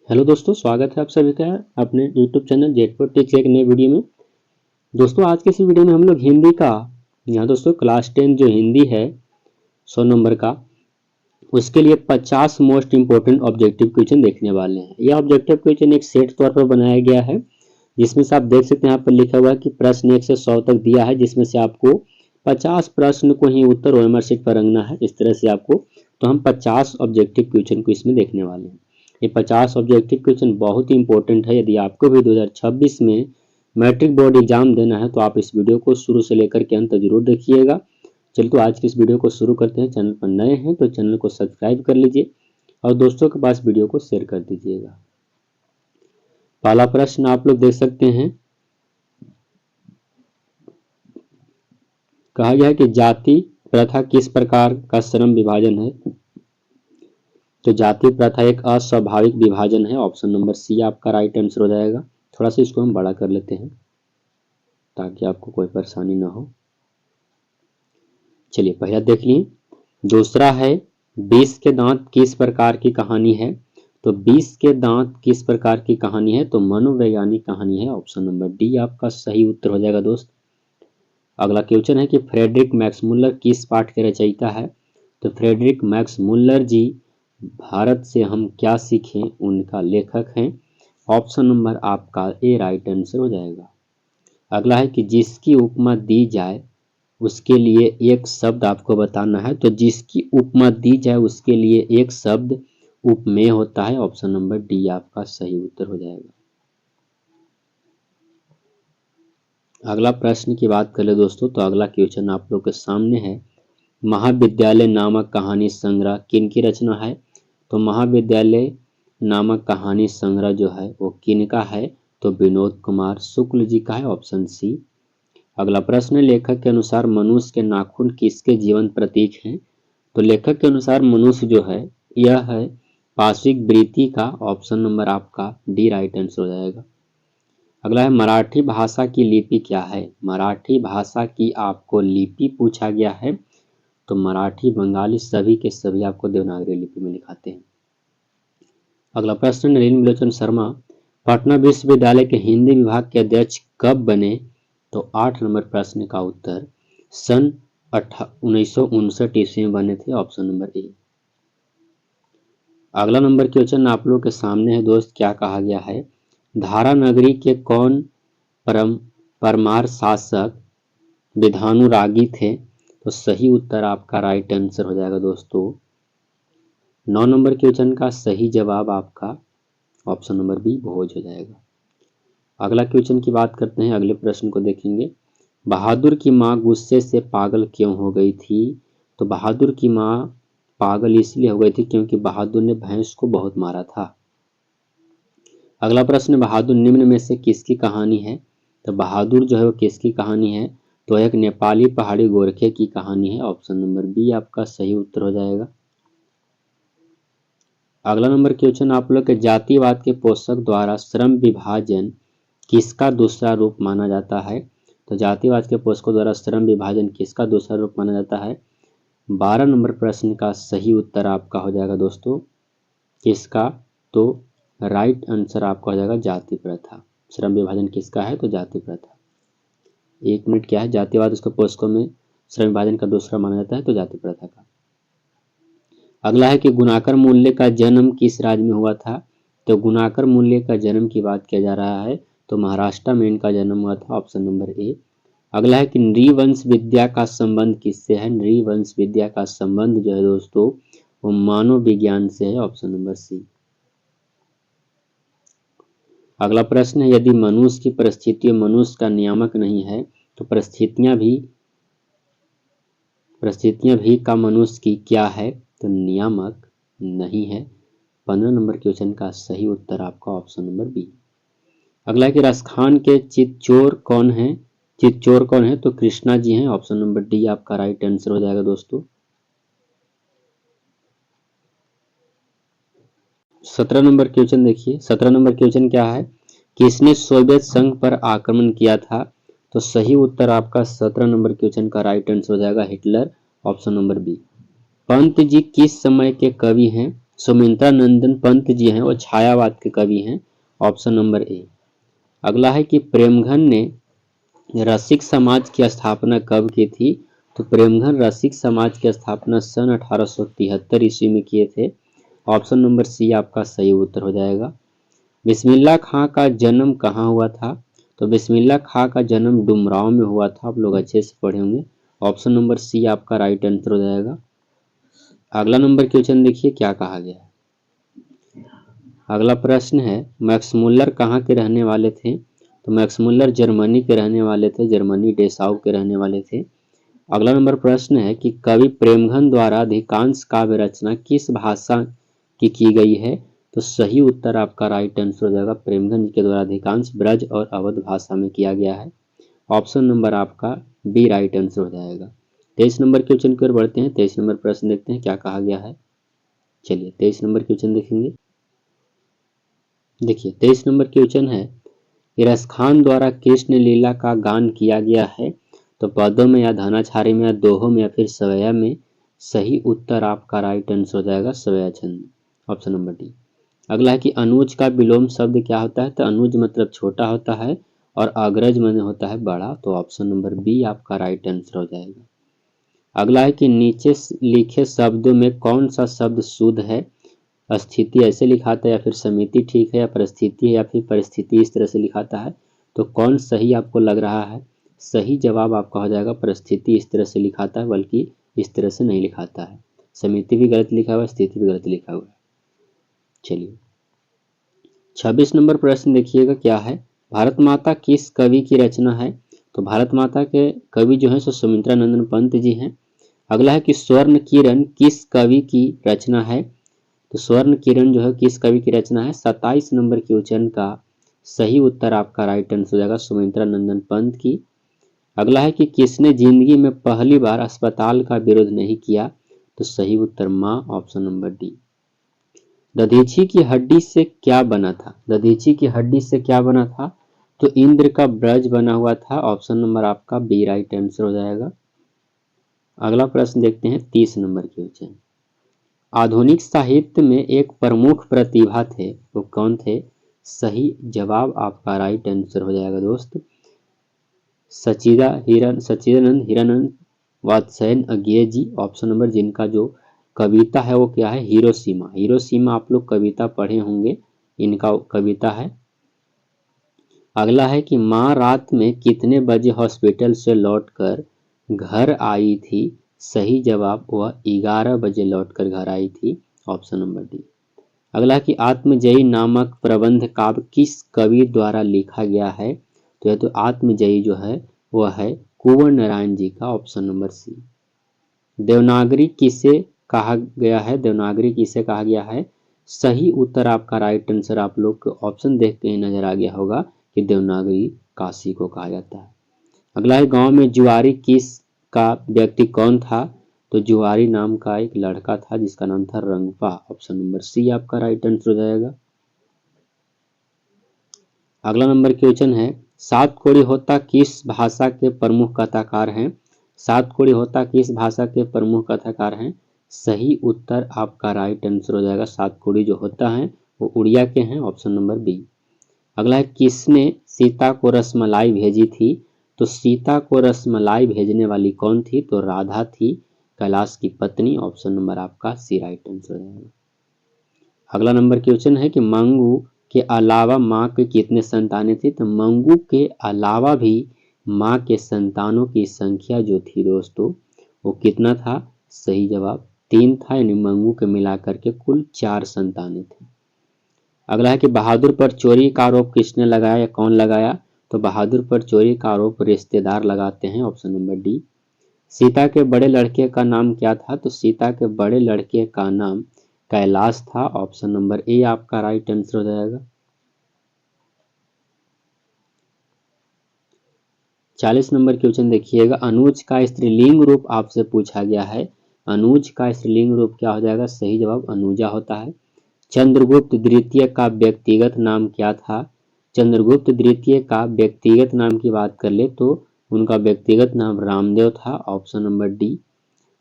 Hello दोस्तों, स्वागत है आप सभी का अपने YouTube चैनल जेट4 टिप्स एक नए वीडियो में। दोस्तों आज के इस वीडियो में हम लोग हिंदी का यहाँ दोस्तों क्लास 10 जो हिंदी है 100 नंबर का, उसके लिए 50 मोस्ट इम्पोर्टेंट ऑब्जेक्टिव क्वेश्चन देखने वाले हैं। यह ऑब्जेक्टिव क्वेश्चन एक सेट तौर पर बनाया गया है, जिसमें से आप देख सकते हैं यहाँ पर लिखा हुआ है कि प्रश्न 1 से 100 तक दिया है, जिसमें से आपको 50 प्रश्न को ही उत्तर OMR शीट पर रंगना है। इस तरह से आपको तो हम 50 ऑब्जेक्टिव क्वेश्चन को इसमें देखने वाले हैं। ये 50 ऑब्जेक्टिव क्वेश्चन बहुत ही इंपॉर्टेंट है। यदि आपको भी 2026 में मैट्रिक बोर्ड एग्जाम देना है तो आप इस वीडियो को शुरू से लेकर के अंत तक जरूर देखिएगा। चलिए तो आज की इस वीडियो को शुरू करते हैं। चैनल पर नए हैं तो चैनल को सब्सक्राइब कर लीजिए और दोस्तों के पास वीडियो को शेयर कर दीजिएगा। पहला प्रश्न आप लोग देख सकते हैं, कहा गया है कि जाति प्रथा किस प्रकार का श्रम विभाजन है। तो जाति प्रथा एक अस्वाभाविक विभाजन है। ऑप्शन नंबर सी आपका राइट आंसर हो जाएगा। थोड़ा सा इसको हम बड़ा कर लेते हैं ताकि आपको कोई परेशानी ना हो। चलिए पहला देख लिए। दूसरा है 20 के दांत किस प्रकार की कहानी है। तो 20 के दांत किस प्रकार की कहानी है, तो मनोवैज्ञानिक कहानी है। ऑप्शन नंबर डी आपका सही उत्तर हो जाएगा दोस्त। अगला क्वेश्चन है कि फ्रेडरिक मैक्समुलर किस पाठ के रचयिता है। तो फ्रेडरिक मैक्समुलर जी भारत से हम क्या सीखें उनका लेखक हैं। ऑप्शन नंबर आपका ए राइट आंसर हो जाएगा। अगला है कि जिसकी उपमा दी जाए उसके लिए एक शब्द आपको बताना है। तो जिसकी उपमा दी जाए उसके लिए एक शब्द उपमेय होता है। ऑप्शन नंबर डी आपका सही उत्तर हो जाएगा। अगला प्रश्न की बात करें दोस्तों, तो अगला क्वेश्चन आप लोग के सामने है, महाविद्यालय नामक कहानी संग्रह किनकी रचना है। तो महाविद्यालय नामक कहानी संग्रह जो है वो किनका है, तो विनोद कुमार शुक्ल जी का है। Option C. अगला प्रश्न, लेखक के अनुसार मनुष्य के नाखून किसके जीवन प्रतीक हैं। तो लेखक के अनुसार मनुष्य जो है यह है पार्श्विक वृत्ति का। ऑप्शन नंबर आपका डी राइट आंसर हो जाएगा। अगला है मराठी भाषा की लिपि क्या है। मराठी भाषा की आपको लिपि पूछा गया है। तो मराठी बंगाली सभी के सभी आपको देवनागरी लिपि में लिखाते हैं। अगला प्रश्न, नलिनी लोचन शर्मा पटना विश्वविद्यालय के हिंदी विभाग के अध्यक्ष कब बने। तो 8 नंबर प्रश्न का उत्तर सन 1959 ईस्वी में बने थे। Option number A. अगला नंबर क्वेश्चन आप लोग के सामने है दोस्त, क्या कहा गया है, धारा नगरी के कौन परमार शासक विधानुरागी थे। तो सही उत्तर आपका राइट आंसर हो जाएगा दोस्तों। 9 नंबर क्वेश्चन का सही जवाब आपका ऑप्शन नंबर बी भोज हो जाएगा। अगला क्वेश्चन की बात करते हैं, अगले प्रश्न को देखेंगे, बहादुर की माँ गुस्से से पागल क्यों हो गई थी। तो बहादुर की माँ पागल इसलिए हो गई थी क्योंकि बहादुर ने भैंस को बहुत मारा था। अगला प्रश्न, बहादुर निम्न में से किसकी कहानी है। तो बहादुर जो है वो किसकी कहानी है, तो एक नेपाली पहाड़ी गोरखे की कहानी है। ऑप्शन नंबर बी आपका सही उत्तर हो जाएगा। अगला नंबर क्वेश्चन आप लोग के, जातिवाद के पोषक द्वारा श्रम विभाजन किसका दूसरा रूप माना जाता है। तो जातिवाद के पोषकों द्वारा श्रम विभाजन किसका दूसरा रूप माना जाता है। 12 नंबर प्रश्न का सही उत्तर आपका हो जाएगा दोस्तों किसका, तो राइट आंसर आपका हो जाएगा जाति प्रथा। श्रम विभाजन किसका है, तो जाति प्रथा। 1 मिनट, क्या है जातिवाद, उसके पोषकों में श्रम विभाजन का दूसरा माना जाता है तो जाति प्रथा का। अगला है कि गुणाकर मूल्य का जन्म किस राज्य में हुआ था। तो गुणाकर मूल्य का जन्म की बात किया जा रहा है तो महाराष्ट्र में इनका जन्म हुआ था। Option number A. अगला है कि नृवंश विद्या का संबंध किससे है। नृवंश विद्या का संबंध जो है दोस्तों वो मानव विज्ञान से है। Option number C. अगला प्रश्न है, यदि मनुष्य की परिस्थितियां मनुष्य का नियामक नहीं है तो परिस्थितियां भी का मनुष्य की क्या है, तो नियामक नहीं है। 15 नंबर क्वेश्चन का सही उत्तर आपका ऑप्शन नंबर बी। अगला है कि रसखान के चित्चोर कौन है। चित्चोर कौन है, तो कृष्णा जी हैं। ऑप्शन नंबर डी आपका राइट आंसर हो जाएगा दोस्तों। 17 नंबर क्वेश्चन देखिए। 17 नंबर क्वेश्चन क्या है, किसने सोवियत संघ पर आक्रमण किया था। तो सही उत्तर आपका 17 नंबर क्वेश्चन का राइट आंसर हो जाएगा Hitler. Option number B. Pant ji किस समय के कवि हैं। सुमित्रा नंदन पंत जी हैं वो छायावाद के कवि हैं, ऑप्शन नंबर ए। अगला है कि प्रेमघन ने रसिक समाज की स्थापना कब की थी? तो प्रेमघन रसिक समाज की स्थापना सन 1873 ईस्वी में किए थे, ऑप्शन नंबर सी आपका सही उत्तर हो जाएगा। बिस्मिल्लाह खां का जन्म कहाँ हुआ था? तो बिस्मिल्लाह खां का जन्म डुमरांव में हुआ था, आप लोग अच्छे से पढ़े होंगे, ऑप्शन नंबर सी आपका राइट आंसर हो जाएगा। अगला नंबर क्वेश्चन देखिए क्या कहा गया है। अगला प्रश्न है मैक्स मुल्लर कहाँ के रहने वाले थे? तो मैक्स मुल्लर जर्मनी के रहने वाले थे, जर्मनी डेसाउ के रहने वाले थे। अगला नंबर प्रश्न है कि कवि प्रेमघन द्वारा अधिकांश काव्य रचना किस भाषा की गई है? तो सही उत्तर आपका राइट आंसर हो जाएगा, प्रेमघन जी के द्वारा अधिकांश ब्रज और अवध भाषा में किया गया है, ऑप्शन नंबर आपका बी राइट आंसर हो जाएगा। 23 नंबर क्वेश्चन की ओर बढ़ते हैं। 23 नंबर प्रश्न देखते हैं क्या कहा गया है। चलिए 23 नंबर क्वेश्चन देखेंगे। देखिए 23 नंबर क्वेश्चन है इरस खान द्वारा कृष्ण लीला का गान किया गया है, तो पदों में या धानाछारी में या दोहों में या फिर सवैया में? सही उत्तर आपका राइट आंसर हो जाएगा सवैया छंद, ऑप्शन नंबर डी। अगला है कि अनुज का विलोम शब्द क्या होता है? तो अनुज मतलब छोटा होता है और अग्रज माने होता है बड़ा, तो ऑप्शन नंबर बी आपका राइट आंसर हो जाएगा। अगला है कि नीचे लिखे शब्दों में कौन सा शब्द शुद्ध है? स्थिति ऐसे लिखाता है या फिर समिति ठीक है, या परिस्थिति है या फिर परिस्थिति इस तरह से लिखाता है, तो कौन सही आपको लग रहा है? सही जवाब आपका हो जाएगा परिस्थिति इस तरह से लिखाता है, बल्कि इस तरह से नहीं लिखाता है। समिति भी गलत लिखा हुआ है, स्थिति भी गलत लिखा हुआ है। चलिए 26 नंबर प्रश्न देखिएगा क्या है। भारत माता किस कवि की रचना है? तो भारत माता के कवि जो है सो सुमित्रा नंदन पंत जी हैं। अगला है कि स्वर्ण किरण किस कवि की रचना है? तो स्वर्ण किरण जो है किस कवि की रचना है? 27 नंबर क्वेश्चन का सही उत्तर आपका राइट आंसर हो जाएगा सुमित्रा नंदन पंत की। अगला है कि किसने जिंदगी में पहली बार अस्पताल का विरोध नहीं किया? तो सही उत्तर मां, ऑप्शन नंबर डी। दधीची की हड्डी से क्या बना था? दधीची की हड्डी से क्या बना था? तो इंद्र का ब्रज बना हुआ था, ऑप्शन नंबर आपका बी राइट आंसर हो जाएगा। अगला प्रश्न देखते हैं 30 नंबर क्वेश्चन। आधुनिक साहित्य में एक प्रमुख प्रतिभा थे, वो कौन थे? सही जवाब आपका राइट आंसर हो जाएगा दोस्त सच्चिदानंद हिरानंद वात्स्यायन अज्ञेय जी, ऑप्शन नंबर, जिनका जो कविता है वो क्या है? हिरोशिमा। हिरोशिमा आप लोग कविता पढ़े होंगे, इनका कविता है। अगला है कि माँ रात में कितने बजे हॉस्पिटल से लौटकर घर आई थी? सही जवाब वह 11 बजे लौटकर घर आई थी, ऑप्शन नंबर डी। अगला है कि आत्मजयी नामक प्रबंध काव्य किस कवि द्वारा लिखा गया है? तो यह तो आत्मजयी जो है वह है कुंवर नारायण जी का, ऑप्शन नंबर सी। देवनागरी किसे कहा गया है? देवनागरी किसे कहा गया है? सही उत्तर आपका राइट आंसर आप लोग को ऑप्शन देख के ही नजर आ गया होगा कि देवनागरी काशी को कहा जाता है। अगला है गांव में जुआरी किस का व्यक्ति कौन था? तो जुआरी नाम का एक लड़का था जिसका नाम था रंगपा, ऑप्शन नंबर सी आपका राइट आंसर हो जाएगा। अगला नंबर क्वेश्चन है सात कोड़ी होता किस भाषा के प्रमुख कथाकार हैं? सात कोड़ी होता किस भाषा के प्रमुख कथाकार हैं? सही उत्तर आपका राइट आंसर हो जाएगा। सात कोड़ी जो होता है वो उड़िया के हैं, ऑप्शन नंबर बी। अगला है किसने सीता को रसमलाई भेजी थी? तो सीता को रसमलाई भेजने वाली कौन थी? तो राधा थी, कैलाश की पत्नी, ऑप्शन नंबर आपका सी राइट आंसर है। अगला नंबर क्वेश्चन है कि मंगू के अलावा माँ के कितने संतानें थी? तो मंगू के अलावा भी माँ के संतानों की संख्या जो थी दोस्तों वो कितना था? सही जवाब 3 था, यानी मंगू के मिलाकर के कुल 4 संतानें थी। अगला है कि बहादुर पर चोरी का आरोप किसने लगाया या कौन लगाया? तो बहादुर पर चोरी का आरोप रिश्तेदार लगाते हैं, ऑप्शन नंबर डी। सीता के बड़े लड़के का नाम क्या था? तो सीता के बड़े लड़के का नाम कैलाश था, ऑप्शन नंबर ए आपका राइट आंसर हो जाएगा। 40 नंबर क्वेश्चन देखिएगा अनुज का स्त्रीलिंग रूप आपसे पूछा गया है। अनुज का स्त्रीलिंग रूप क्या हो जाएगा? सही जवाब अनुजा होता है। चंद्रगुप्त द्वितीय का व्यक्तिगत नाम क्या था? चंद्रगुप्त द्वितीय का व्यक्तिगत नाम की बात कर ले तो उनका व्यक्तिगत नाम रामदेव था, ऑप्शन नंबर डी।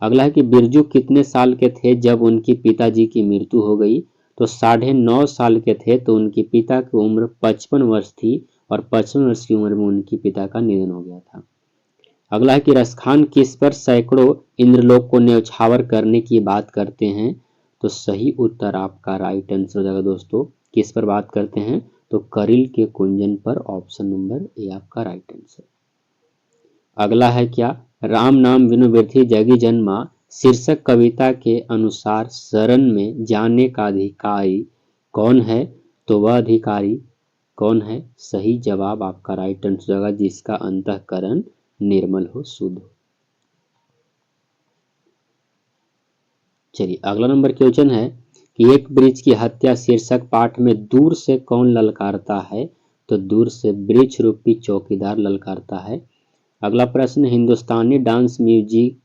अगला है कि बिरजू कितने साल के थे जब उनके पिताजी की मृत्यु हो गई? तो 9.5 साल के थे, तो उनके पिता की उम्र 55 वर्ष थी और 55 वर्ष की उम्र में उनके पिता का निधन हो गया था। अगला है कि रसखान किस पर सैकड़ों इंद्रलोक को न्यौछावर करने की बात करते हैं? तो सही उत्तर आपका राइट आंसर हो जाएगा दोस्तों। किस पर बात करते हैं? तो करिल के कुंजन पर, ऑप्शन नंबर ए आपका राइट आंसर। अगला है क्या? राम नाम बिनु बिरथि जगी जन्मा शीर्षक कविता के अनुसार शरण में जाने का अधिकारी कौन है? तो वह अधिकारी कौन है? सही जवाब आपका राइट आंसर होगा जिसका अंतःकरण निर्मल हो, शुद्ध हो। चलिए अगला नंबर क्वेश्चन है कि एक वृक्ष की हत्या शीर्षक पाठ में दूर से कौन ललकारता है? तो दूर से वृक्ष रूपी चौकीदार ललकारता है। अगला प्रश्न, हिंदुस्तानी डांस म्यूजिक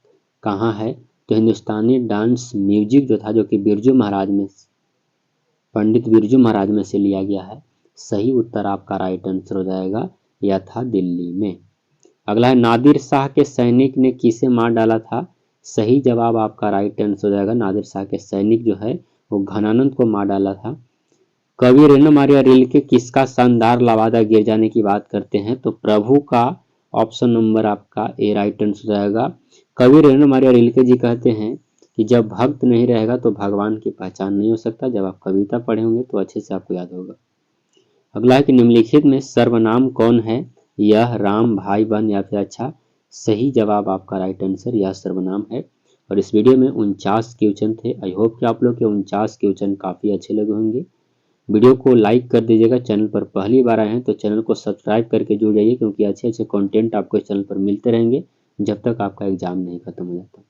कहाँ है? तो हिंदुस्तानी डांस म्यूजिक जो था, जो कि बिरजू महाराज में, पंडित बिरजू महाराज में से लिया गया है। सही उत्तर आपका राइट आंसर हो जाएगा, यह था दिल्ली में। अगला है, नादिर शाह के सैनिक ने किसे मार डाला था? सही जवाब आपका राइट आंसर हो जाएगा, नादिर शाह के सैनिक जो है वो घनानंद को मार डाला था। कवि रेणु मारिया रिल्के किसका शानदार लवादा गिर जाने की बात करते हैं? तो प्रभु का, ऑप्शन नंबर आपका ए राइट आंसर हो जाएगा। कवि रेणु मारिया रिल्के जी कहते हैं कि जब भक्त नहीं रहेगा तो भगवान की पहचान नहीं हो सकता। जब आप कविता पढ़े होंगे तो अच्छे से आपको याद होगा। अगला है कि निम्नलिखित में सर्वनाम कौन है? यह, राम, भाई, बहन या फिर अच्छा। सही जवाब आपका राइट आंसर, यह सर्वनाम है। और इस वीडियो में 49 क्वेश्चन थे। आई होप कि आप लोग के 49 क्वेश्चन काफ़ी अच्छे लगे होंगे। वीडियो को लाइक कर दीजिएगा। चैनल पर पहली बार आए हैं तो चैनल को सब्सक्राइब करके जुड़ जाइए, क्योंकि अच्छे अच्छे कंटेंट आपको इस चैनल पर मिलते रहेंगे जब तक आपका एग्जाम नहीं खत्म हो जाता।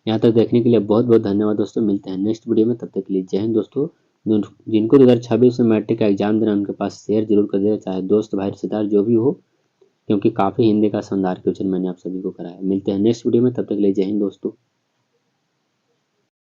यहाँ तक देखने के लिए बहुत बहुत धन्यवाद दोस्तों। मिलते हैं नेक्स्ट वीडियो में, तब तक के लिए जय हिंद दोस्तों। जिनको 2026 में मैट्रिक का एग्जाम देना उनके पास शेयर जरूर कर दिया, चाहे दोस्त भाई रिश्तेदार जो भी हो, क्योंकि काफ़ी हिंदी का शानदार क्वेश्चन मैंने आप सभी को कराया। मिलते हैं नेक्स्ट वीडियो में, तब तक के लिए जय हिंद दोस्तों।